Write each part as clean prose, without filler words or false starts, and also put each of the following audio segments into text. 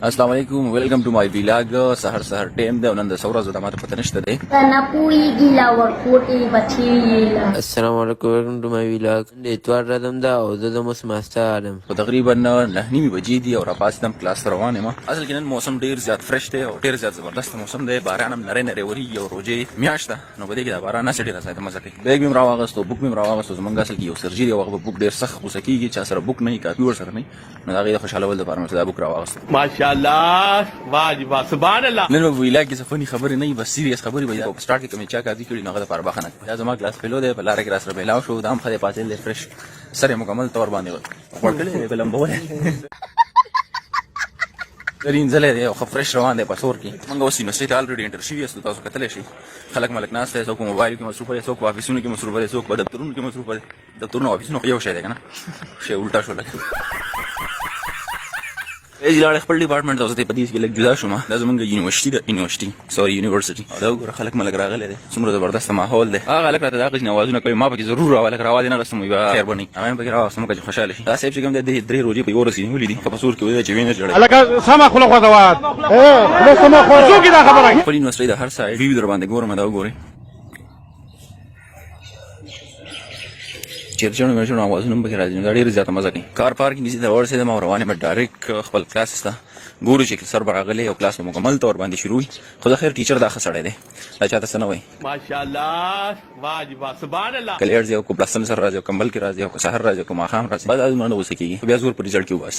السلام علیکم ویلکم ټو مای ویلاګ. سحر ټیم دی او نن د ثوره زده ماته پته نشته دی. Tanapuigila warkote bachila. السلام علیکم ویلکم ټو مای ویلاګ. د اتوار ردم دا او زه د موس ماسټر عالم په تقریبا 9:30 بجې دی او راپاسدم کلاس ته روان یم. اصل کې نن موسم ډیر زیات فرش دی او ډیر زیات زبردست موسم دی. باران هم نری نری وری او روجې میاشت ده نو بده کې دا باران نه سړي راځي ته مزه کوي. بیگ مې راوغستو بوک مې راوغستو زمونږ اصل کې یو سرجری دی او بوک ډیر سخت غوسه کیږي چې سره بوک نه کافي ور سره نه نو دا غي خوشاله ول د فارم سره بوک راوغستو. ماشاءالله واہ جی واہ سبحان الله. نن په ویلاګ کې څه فني خبرې نه بس سیریس خبرې وي او سٹارټ کې کوم چا کافي کړي نو غدا پر بخنه دا زما کلاس فیلو دی په لار کې را سره بلاو شو دام خدای پاتې له فرش سره مکمل تور باندې ورکړلې په لمبوله درین زله دی او فرش روان دی په سور کې موږ اوس نو سټ الریډي انټر شي است تاسو کتلې شي خلک ملک ناس ته څوک موبایل کې مصروف دي څوک افیسونو کې مصروف دي څوک په دفترونو کې مصروف دي دفترونو افیسونو یو شی دی کنه شی الټا شو لکه ای ځلاره خپل ډپارټمنټ ته اوسه په دې کې لګ جدا شوم دا زمونږ یونیورسيټي دا وګوره خلک ملګری راغلي دي څومره زبردست ماحول دی هغه خلک راته دا غږ نوازونه کوي ما پکې ضرور راولک راوالي نه رسمو یا خیر بني امه پکې راوسم چې خوشاله شي دا سیب چې کوم د درې روزي په یورسي نیولې دي په پسور کې وایي چې وینې جوړه الکه سما خلق وزوات خلق سما خلق څو کې دا خبره په یونیورسيټي د هر ځای ریویو در باندې ګورم دا وګورئ چیرچونو مېشنو आवाजونه به راځي دا ډېر زیاته مزه کوي کار پارکینګ دي دا ورسې د روانه مې ډایرک خپل کلاس ته ګورو چې سر براغلي او کلاس مکمل تور باندې شروع خو خیر ټیچر دا خسړې دی دا چاته څه نه وای ماشاءالله واہ جی واہ سبحان الله. کلیئر دی او کو پلسن سره راځي او کمبل کې راځي او سحر راځي او ماخام راځي بعد از منو وسکیږي بیا زور پر رزلټ کې وباس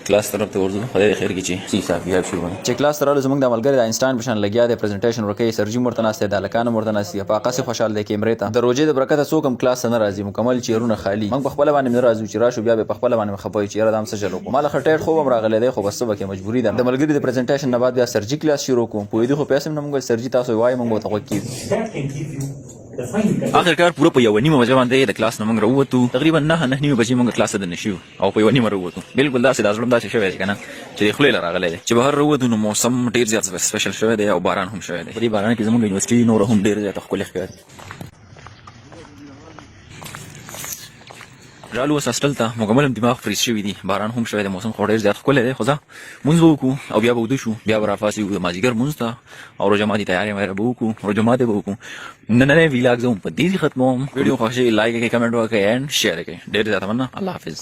کلاس طرف ته ورځو خدای خیر کی چې سی صاحب یې شروع چې کلاس تراله زمونږ د عملګری د اینسټاین بشن لګیا د پریزنټیشن ورکې سرجی مرتناسته د لکان مرتناسته په قصه خوشاله د کیمرې ته د روزې د برکت څوک هم کلاس نه راځي مکمل چیرونه خالی موږ په خپل باندې نه راځو چې راشو بیا په خپل باندې خپوي چې را دام څه چلو مال خټیر خو هم راغله دی خو بس به کې مجبوری ده د ملګری د پریزنټیشن نه بعد بیا سرجی کلاس شروع کوم په دې خو پیسې نه موږ سرجی تاسو وای موږ ته کوي اخر کار پوره په یو نیمه بجې باندې د کلاس نه موږ راووتو تقریبا 9:30 بجې موږ کلاس ته نشو او په یو نیمه راووتو بالکل دا سید اعظم دا څه شوی کنه چې خپل راغلی دی چې بهر راووتو نو موسم ډیر زیات سپیشل شوی دی او باران هم شوی دی په دې باران کې زموږ یونیورسيټي نور هم ډیر زیات ښکلي ښکاري رالو ساستل ته مکمل دماغ فریز شوی دی باران هم شوی دی موسم خو ډیر زیات ښکلی دی خو ځه مونځ وکړو او بیا به ودو شو بیا به رافاسي مازدیګر مونځ ته او روژه ماتي تیاری به وکړو روژه ماتې به وکړو نننی ویلاګ زه هم په دې ختموم ویډیو خوښ شي لایک کړئ کمنټ وکړئ اینډ شیر کړئ ډیر زیاته مننه الله حافظ